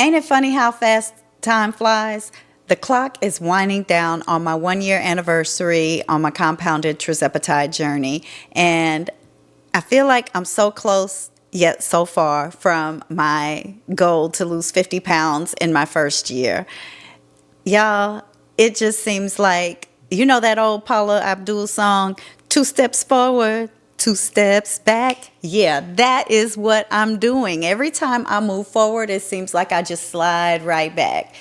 Ain't it funny how fast time flies? The clock is winding down on my 1 year anniversary on my compounded tirzepatide journey, and I feel like I'm so close yet so far from my goal to lose 50 pounds in my first year. Y'all, it just seems like, you know that old Paula Abdul song, 2 steps forward, 2 steps back? Yeah, that is what I'm doing. Every time I move forward, it seems like I just slide right back.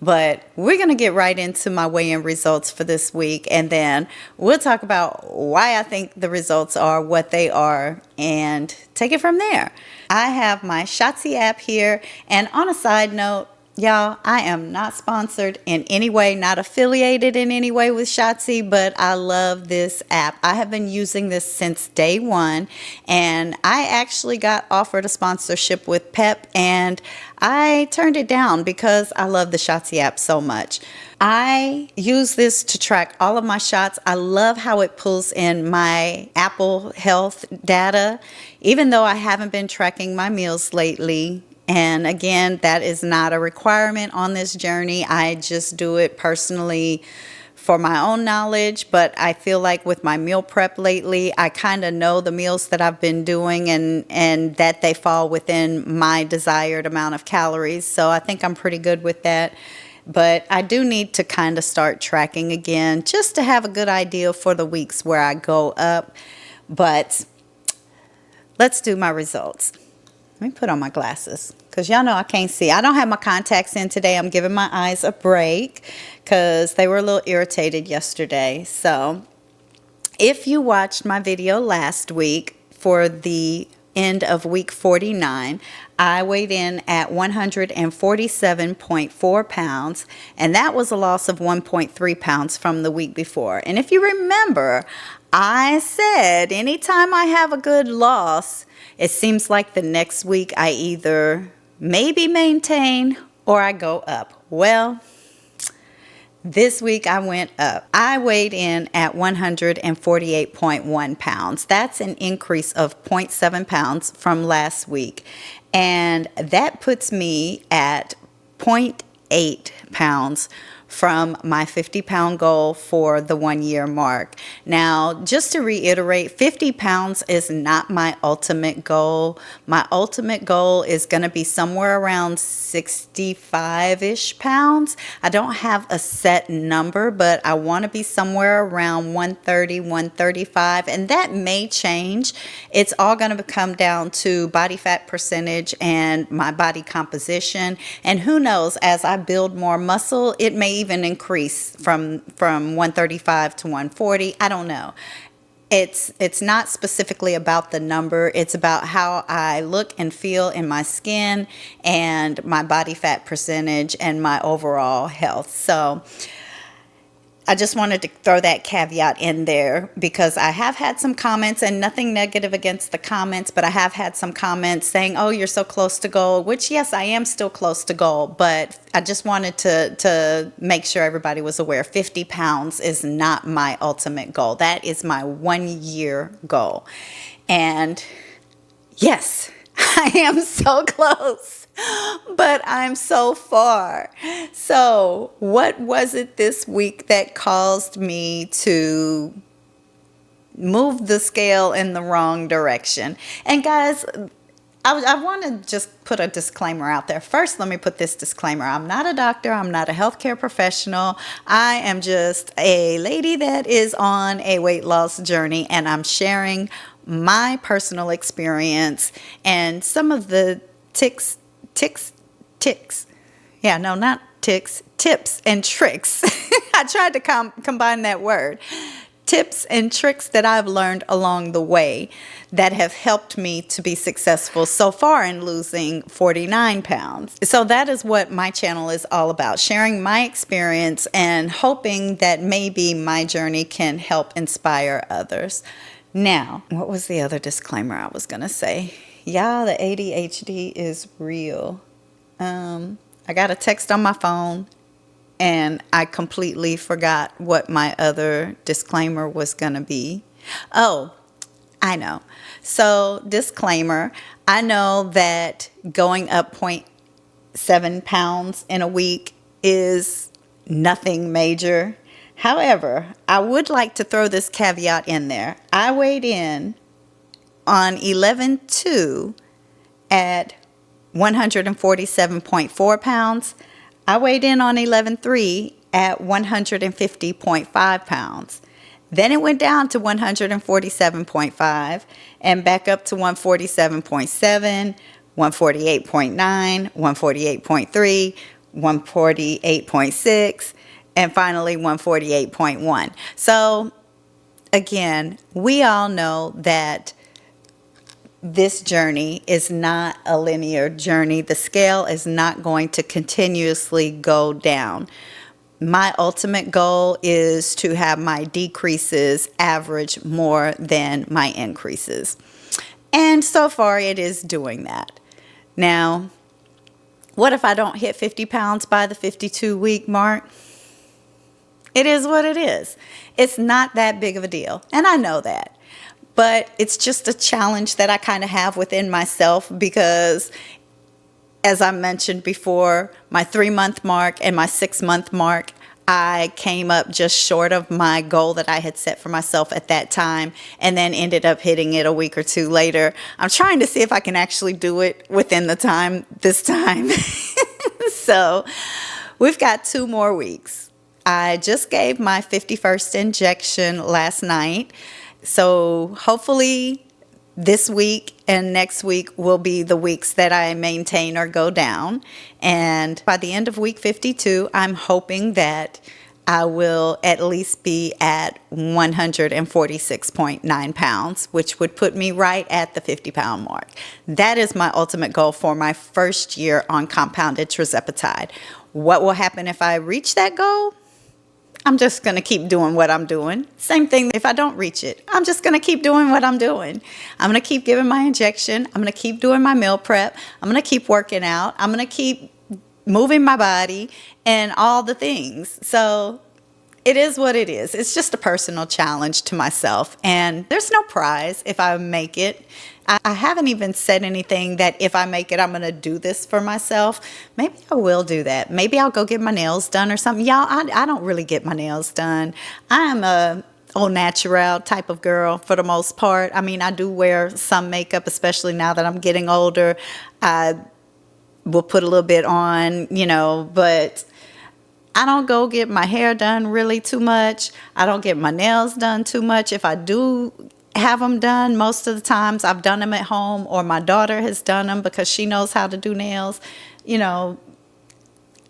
But we're going to get right into my weigh-in results for this week, and then we'll talk about why I think the results are what they are and take it from there. I have my Shotzi app here, and on a side note, y'all, I am not sponsored in any way, not affiliated in any way with Shotzi, but I love this app. I have been using this since day one, and I actually got offered a sponsorship with Pep, and I turned it down because I love the Shotzi app so much. I use this to track all of my shots. I love how it pulls in my Apple Health data, even though I haven't been tracking my meals lately. And again, that is not a requirement on this journey. I just do it personally for my own knowledge, but I feel like with my meal prep lately, I kind of know the meals that I've been doing and that they fall within my desired amount of calories. So I think I'm pretty good with that. But I do need to kind of start tracking again just to have a good idea for the weeks where I go up. But let's do my results. Let me put on my glasses because y'all know I can't see. I don't have my contacts in today. I'm giving my eyes a break because they were a little irritated yesterday. So if you watched my video last week for the end of week 49, I weighed in at 147.4 pounds, and that was a loss of 1.3 pounds from the week before. And if you remember, I said anytime I have a good loss, it seems like the next week I either maybe maintain or I go up. Well, this week I went up. I weighed in at 148.1 pounds. That's an increase of 0.7 pounds from last week. And that puts me at 0.8 pounds from my 50-pound goal for the 1 year mark. Now, just to reiterate, 50 pounds is not my ultimate goal. My ultimate goal is going to be somewhere around 65-ish pounds. I don't have a set number, but I want to be somewhere around 130, 135, and that may change. It's all going to come down to body fat percentage and my body composition. And who knows, as I build more muscle, it may even increase from 135 to 140. I don't know. It's not specifically about the number. It's about how I look and feel in my skin and my body fat percentage and my overall health. So I just wanted to throw that caveat in there because I have had some comments, and nothing negative against the comments, but I have had some comments saying, oh, you're so close to goal, which yes, I am still close to goal, but I just wanted to make sure everybody was aware 50 pounds is not my ultimate goal. That is my 1 year goal. And yes, I am so close. But I'm so far. So what was it this week that caused me to move the scale in the wrong direction? And guys, I want to just put a disclaimer out there. First, let me put this disclaimer. I'm not a doctor. I'm not a healthcare professional. I am just a lady that is on a weight loss journey, and I'm sharing my personal experience and some of the tips and tricks. I tried to combine that word. Tips and tricks that I've learned along the way that have helped me to be successful so far in losing 49 pounds. So that is what my channel is all about, sharing my experience and hoping that maybe my journey can help inspire others. Now, what was the other disclaimer I was going to say? Yeah, the ADHD is real. I got a text on my phone and I completely forgot what my other disclaimer was going to be. Oh, I know. So, disclaimer, I know that going up 7 pounds in a week is nothing major. However, I would like to throw this caveat in there. I weighed in on 11/2 at 147.4 pounds. I weighed in on 11/3 at 150.5 pounds. Then it went down to 147.5 and back up to 147.7, 148.9, 148.3, 148.6, and finally 148.1. So again, we all know that this journey is not a linear journey. The scale is not going to continuously go down. My ultimate goal is to have my decreases average more than my increases. And so far it is doing that. Now, what if I don't hit 50 pounds by the 52-week mark? It is what it is. It's not that big of a deal, and I know that. But it's just a challenge that I kind of have within myself because, as I mentioned before, my 3-month mark and my 6-month mark, I came up just short of my goal that I had set for myself at that time and then ended up hitting it a week or two later. I'm trying to see if I can actually do it within the time this time. So we've got 2 more weeks. I just gave my 51st injection last night. So hopefully this week and next week will be the weeks that I maintain or go down. And by the end of week 52, I'm hoping that I will at least be at 146.9 pounds, which would put me right at the 50-pound mark. That is my ultimate goal for my first year on compounded tirzepatide. What will happen if I reach that goal? I'm just going to keep doing what I'm doing. Same thing if I don't reach it. I'm just going to keep doing what I'm doing. I'm going to keep giving my injection. I'm going to keep doing my meal prep. I'm going to keep working out. I'm going to keep moving my body and all the things. So it is what it is. It's just a personal challenge to myself. And there's no prize if I make it. I haven't even said anything that if I make it, I'm going to do this for myself. Maybe I will do that. Maybe I'll go get my nails done or something. Y'all, I don't really get my nails done. I am a au natural type of girl for the most part. I mean, I do wear some makeup, especially now that I'm getting older. I will put a little bit on, but I don't go get my hair done really too much. I don't get my nails done too much. If I do have them done, most of the times I've done them at home or my daughter has done them because she knows how to do nails. I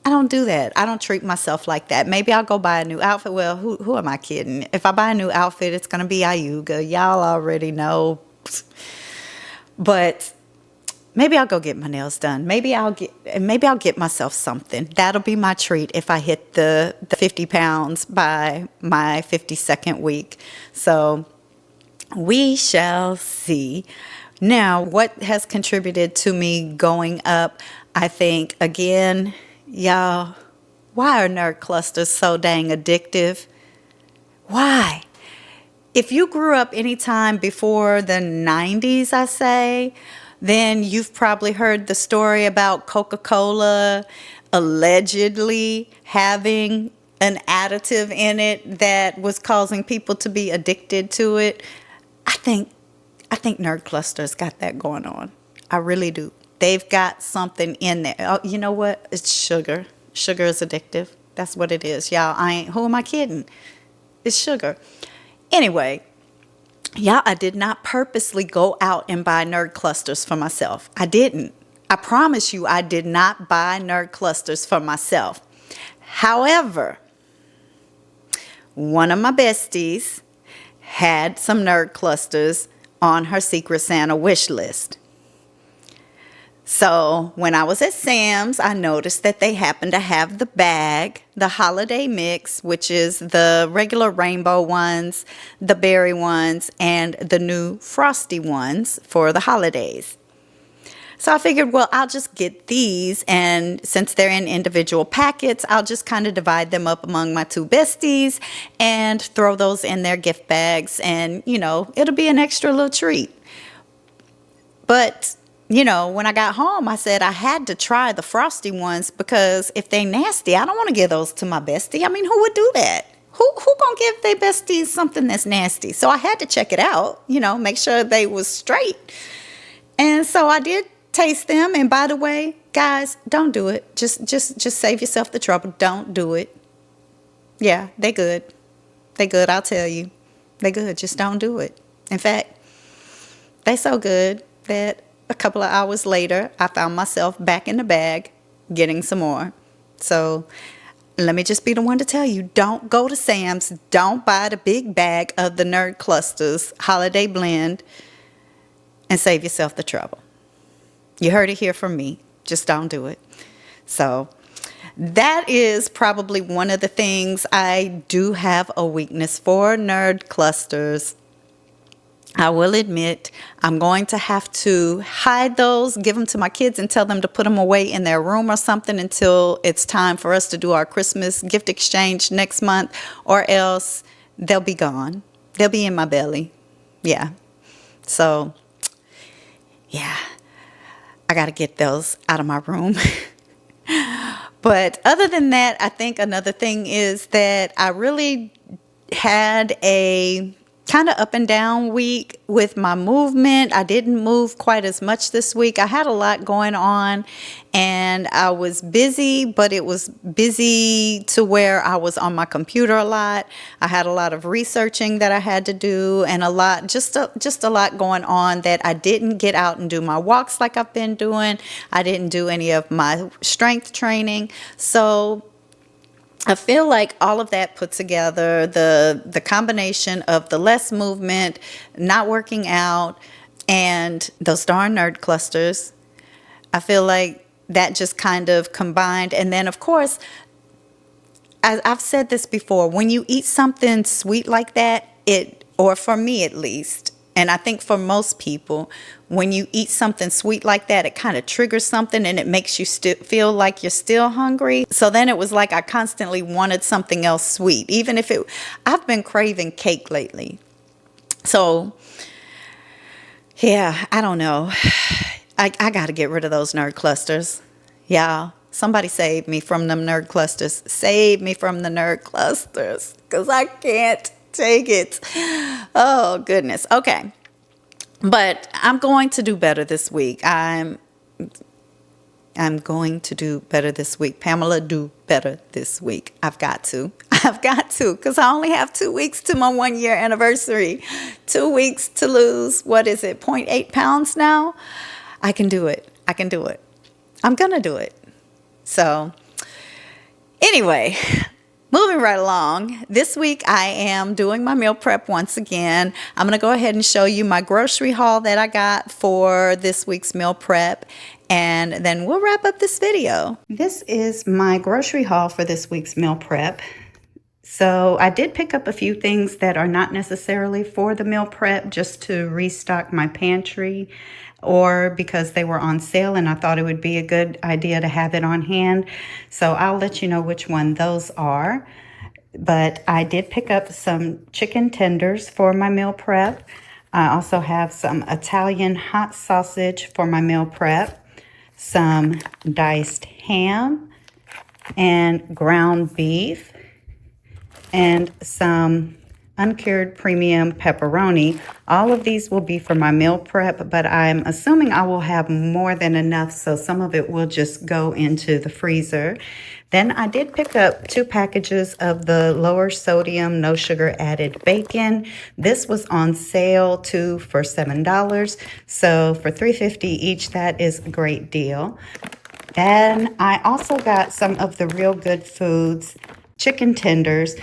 don't do that. I don't treat myself like that. Maybe I'll go buy a new outfit. Well, who am I kidding? If I buy a new outfit, it's going to be Ayuga. Y'all already know. But maybe I'll go get my nails done. Maybe I'll get myself something. That'll be my treat if I hit the 50 pounds by my 52nd week. So we shall see. Now, what has contributed to me going up? I think, again, y'all, why are nerd clusters so dang addictive? Why? If you grew up anytime before the 90s, I say, then you've probably heard the story about Coca-Cola allegedly having an additive in it that was causing people to be addicted to it. I think nerd clusters got that going on. I really do. They've got something in there. Oh, you know what? It's sugar. Sugar is addictive. That's what it is, y'all. Who am I kidding? It's sugar. Anyway, y'all, I did not purposely go out and buy nerd clusters for myself. I didn't. I promise you, I did not buy nerd clusters for myself. However, one of my besties had some nerd clusters on her Secret Santa wish list. So when I was at Sam's, I noticed that they happened to have the bag, the holiday mix, which is the regular rainbow ones, the berry ones, and the new frosty ones for the holidays. So I figured, well, I'll just get these, and since they're in individual packets, I'll just kind of divide them up among my 2 besties and throw those in their gift bags, and, it'll be an extra little treat. But when I got home, I said I had to try the frosty ones because if they nasty, I don't want to give those to my bestie. I mean, who would do that? Who gonna give their besties something that's nasty? So I had to check it out, make sure they was straight. And so I did taste them. And by the way, guys, don't do it. Just save yourself the trouble. Don't do it. Yeah, they good. They good, I'll tell you. They good. Just don't do it. In fact, they so good that a couple of hours later, I found myself back in the bag getting some more. So let me just be the one to tell you, don't go to Sam's. Don't buy the big bag of the Nerd Clusters Holiday Blend and save yourself the trouble. You heard it here from me. Just don't do it. So that is probably one of the things I do have a weakness for, Nerd Clusters. I will admit I'm going to have to hide those, give them to my kids and tell them to put them away in their room or something until it's time for us to do our Christmas gift exchange next month, or else they'll be gone. They'll be in my belly. Yeah. So, yeah, I got to get those out of my room. But other than that, I think another thing is that I really had a kind of up and down week with my movement. I didn't move quite as much this week. I had a lot going on and I was busy, but it was busy to where I was on my computer a lot. I had a lot of researching that I had to do and just a lot going on that I didn't get out and do my walks like I've been doing. I didn't do any of my strength training. So I feel like all of that put together, the combination of the less movement, not working out, and those darn Nerd Clusters, I feel like that just kind of combined. And then, of course, I've said this before, when you eat something sweet like that, or for me at least, and I think for most people, when you eat something sweet like that, it kind of triggers something and it makes you feel like you're still hungry. So then it was like I constantly wanted something else sweet, even if I've been craving cake lately. So, yeah, I don't know. I got to get rid of those Nerd Clusters. Yeah, somebody save me from them Nerd Clusters. Save me from the Nerd Clusters because I can't take it. Oh, goodness. Okay. But I'm going to do better this week. I'm going to do better this week. Pamela, do better this week. I've got to because I only have 2 weeks to my 1 year anniversary. 2 weeks to lose, what is it, 0.8 pounds now? I can do it. I'm going to do it. So anyway, moving right along, this week I am doing my meal prep once again. I'm going to go ahead and show you my grocery haul that I got for this week's meal prep, and then we'll wrap up this video. This is my grocery haul for this week's meal prep. So I did pick up a few things that are not necessarily for the meal prep, just to restock my pantry, or because they were on sale and I thought it would be a good idea to have it on hand. So I'll let you know which one those are. But I did pick up some chicken tenders for my meal prep. I also have some Italian hot sausage for my meal prep, some diced ham and ground beef, and some uncured premium pepperoni. All of these will be for my meal prep, but I'm assuming I will have more than enough, so some of it will just go into the freezer. Then I did pick up 2 packages of the lower sodium, no sugar added bacon. This was on sale too for $7. So for $3.50 each, that is a great deal. Then I also got some of the Real Good Foods chicken tenders,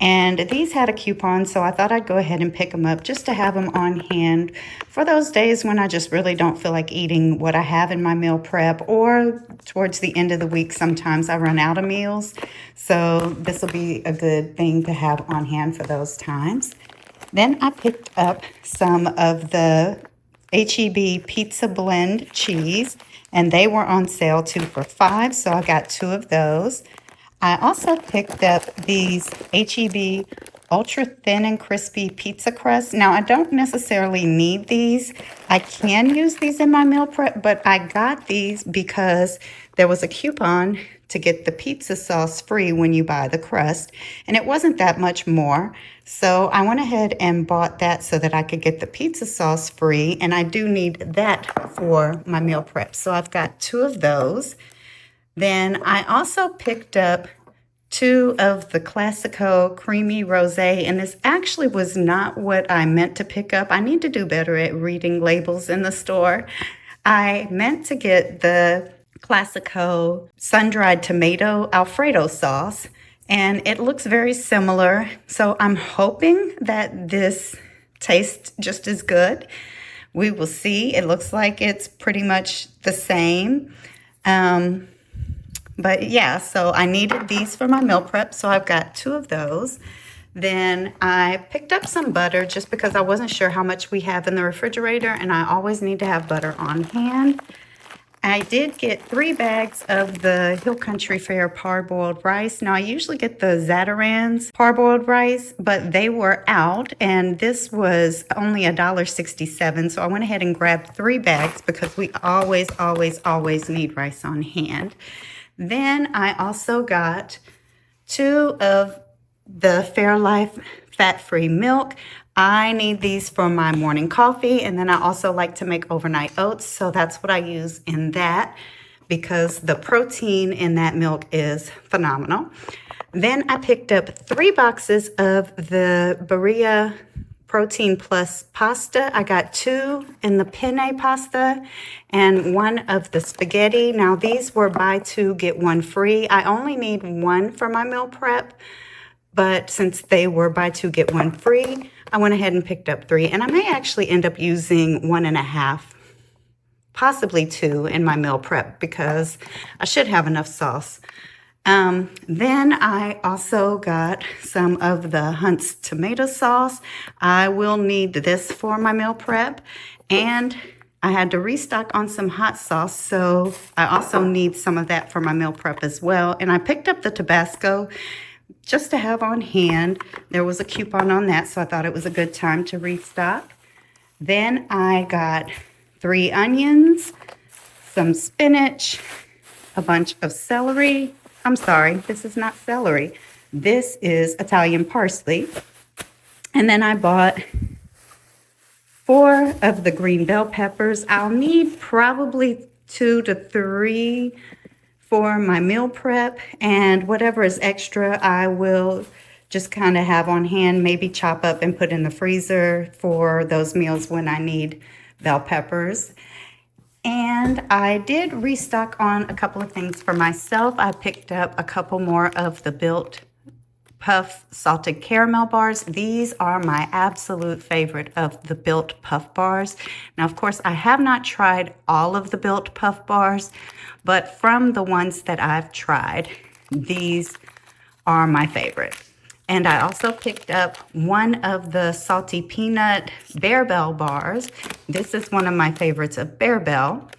and these had a coupon, so I thought I'd go ahead and pick them up just to have them on hand for those days when I just really don't feel like eating what I have in my meal prep, or towards the end of the week sometimes I run out of meals. So this will be a good thing to have on hand for those times. Then I picked up some of the H-E-B Pizza Blend cheese, and they were on sale 2 for $5, so I got 2 of those. I also picked up these H-E-B ultra thin and crispy pizza crust. Now, I don't necessarily need these. I can use these in my meal prep, but I got these because there was a coupon to get the pizza sauce free when you buy the crust, and it wasn't that much more. So I went ahead and bought that so that I could get the pizza sauce free, and I do need that for my meal prep. So I've got 2 of those. Then I also picked up 2 of the Classico Creamy Rosé, and this actually was not what I meant to pick up. I need to do better at reading labels in the store. I meant to get the Classico sun-dried tomato Alfredo sauce, and it looks very similar. So I'm hoping that this tastes just as good. We will see. It looks like it's pretty much the same. But yeah, so I needed these for my meal prep, so I've got 2 of those. Then I picked up some butter just because I wasn't sure how much we have in the refrigerator, and I always need to have butter on hand. I did get 3 bags of the Hill Country Fare parboiled rice. Now, I usually get the Zatarain's parboiled rice, but they were out, and this was only $1.67. So I went ahead and grabbed 3 bags because we always need rice on hand. Then I also got 2 of the Fairlife fat-free milk. I need these for my morning coffee, and then I also like to make overnight oats, so that's what I use in that because the protein in that milk is phenomenal. Then I picked up 3 boxes of the Berea Protein Plus pasta. I got 2 in the penne pasta and 1 of the spaghetti. Now these were buy 2, get 1 free. I only need 1 for my meal prep, but since they were buy 2, get 1 free, I went ahead and picked up 3. And I may actually end up using 1.5, possibly 2 in my meal prep because I should have enough sauce. Then I also got some of the Hunt's tomato sauce. I will need this for my meal prep, and I had to restock on some hot sauce, so I also need some of that for my meal prep as well. And I picked up the Tabasco just to have on hand. There was a coupon on that, so I thought it was a good time to restock. Then I got 3 onions, some spinach, a bunch of celery. I'm sorry, this is not celery. This is Italian parsley. And then I bought 4 of the green bell peppers. I'll need probably 2 to 3 for my meal prep, and whatever is extra, I will just kind of have on hand, maybe chop up and put in the freezer for those meals when I need bell peppers. And I did restock on a couple of things for myself. I picked up a couple more of the Built Puff salted caramel bars. These are my absolute favorite of the Built Puff bars. Now, of course, I have not tried all of the Built Puff bars, but from the ones that I've tried, these are my favorite. And I also picked up 1 of the salty peanut Bear Bell bars. This is one of my favorites of Bear Bell.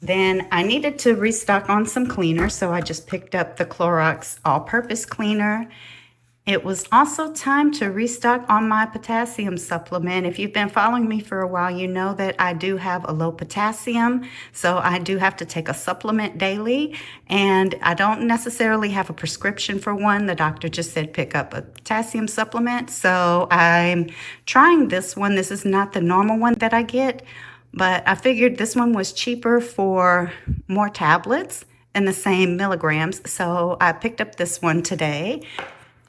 Then I needed to restock on some cleaner, so I just picked up the Clorox all-purpose cleaner. It was also time to restock on my potassium supplement. If you've been following me for a while, you know that I do have a low potassium, so I do have to take a supplement daily, and I don't necessarily have a prescription for one. The doctor just said pick up a potassium supplement, so I'm trying this one. This is not the normal one that I get, but I figured this one was cheaper for more tablets and the same milligrams, so I picked up this one today.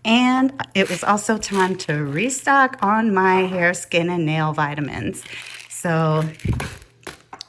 And it was also time to restock on my hair, skin, and nail vitamins. So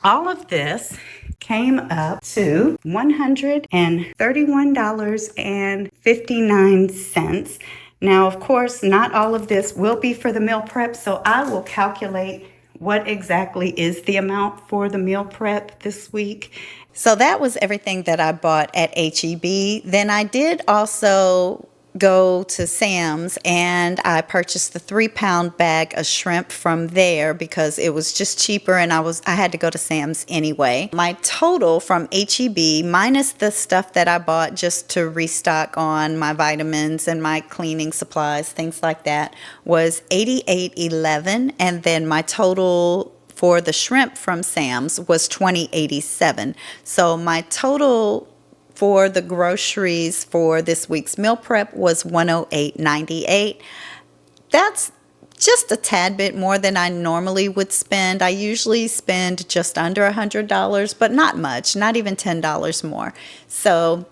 all of this came up to $131.59. Now, of course, not all of this will be for the meal prep, so I will calculate what exactly is the amount for the meal prep this week. So that was everything that I bought at HEB. Then I did also go to Sam's and I purchased the 3-pound bag of shrimp from there because it was just cheaper, and I had to go to Sam's anyway. My total from HEB, minus the stuff that I bought just to restock on my vitamins and my cleaning supplies, things like that, was $88.11, and then my total for the shrimp from Sam's was $20.87. So my total for the groceries for this week's meal prep was $108.98. That's just a tad bit more than I normally would spend. I usually spend just under $100, but not much, not even $10 more. So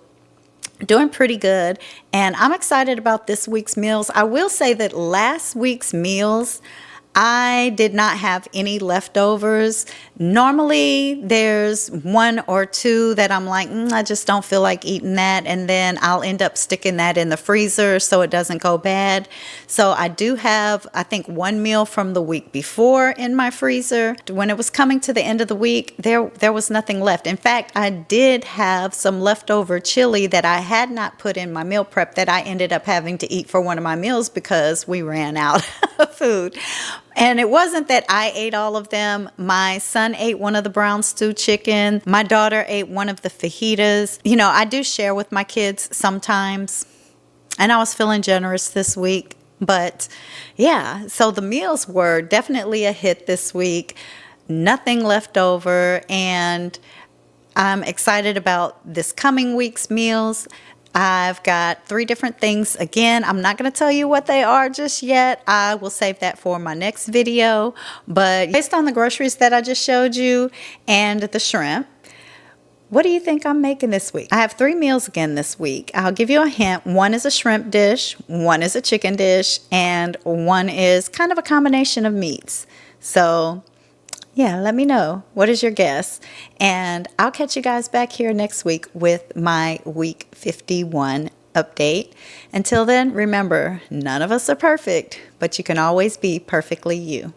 doing pretty good, and I'm excited about this week's meals. I will say that last week's meals, I did not have any leftovers. Normally, there's one or two that I'm like, I just don't feel like eating that, and then I'll end up sticking that in the freezer so it doesn't go bad. So I do have, I think, one meal from the week before in my freezer. When it was coming to the end of the week, there was nothing left. In fact, I did have some leftover chili that I had not put in my meal prep that I ended up having to eat for one of my meals because we ran out of food. And it wasn't that I ate all of them. My son ate one of the brown stew chicken. My daughter ate one of the fajitas. You know, I do share with my kids sometimes. And I was feeling generous this week. But yeah, so the meals were definitely a hit this week. Nothing left over. And I'm excited about this coming week's meals. I've got 3 different things. Again, I'm not going to tell you what they are just yet. I will save that for my next video. But based on the groceries that I just showed you and the shrimp, what do you think I'm making this week? I have 3 meals again this week. I'll give you a hint. One is a shrimp dish, one is a chicken dish, and one is kind of a combination of meats. So yeah, let me know. What is your guess? And I'll catch you guys back here next week with my week 51 update. Until then, remember, none of us are perfect, but you can always be perfectly you.